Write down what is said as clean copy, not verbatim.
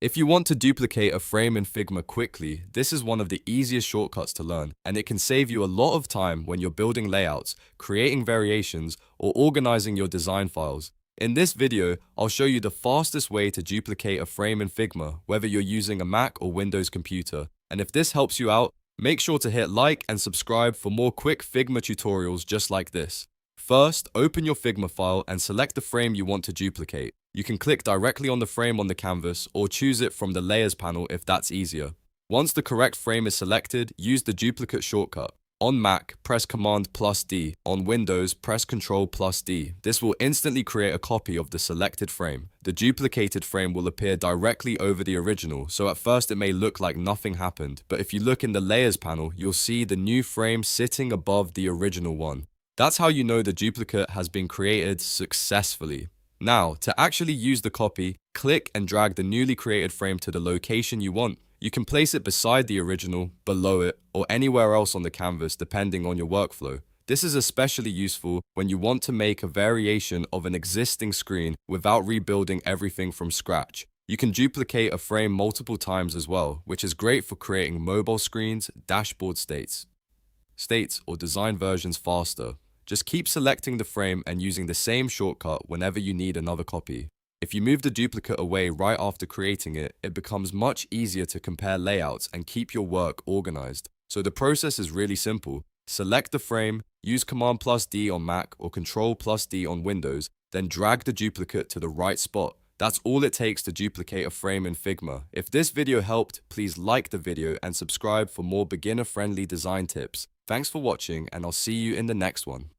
If you want to duplicate a frame in Figma quickly, this is one of the easiest shortcuts to learn, and it can save you a lot of time when you're building layouts, creating variations, or organizing your design files. In this video, I'll show you the fastest way to duplicate a frame in Figma, whether you're using a Mac or Windows computer. And if this helps you out, make sure to hit like and subscribe for more quick Figma tutorials just like this. First, open your Figma file and select the frame you want to duplicate. You can click directly on the frame on the canvas or choose it from the Layers panel if that's easier. Once the correct frame is selected, use the duplicate shortcut. On Mac, press Command+D. On Windows, press Ctrl+D. This will instantly create a copy of the selected frame. The duplicated frame will appear directly over the original, so at first it may look like nothing happened, but if you look in the Layers panel, you'll see the new frame sitting above the original one. That's how you know the duplicate has been created successfully. Now, to actually use the copy, click and drag the newly created frame to the location you want. You can place it beside the original, below it, or anywhere else on the canvas depending on your workflow. This is especially useful when you want to make a variation of an existing screen without rebuilding everything from scratch. You can duplicate a frame multiple times as well, which is great for creating mobile screens, dashboard states, or design versions faster. Just keep selecting the frame and using the same shortcut whenever you need another copy. If you move the duplicate away right after creating it, it becomes much easier to compare layouts and keep your work organized. So the process is really simple. Select the frame, use Command+D on Mac or Ctrl+D on Windows, then drag the duplicate to the right spot. That's all it takes to duplicate a frame in Figma. If this video helped, please like the video and subscribe for more beginner-friendly design tips. Thanks for watching, and I'll see you in the next one.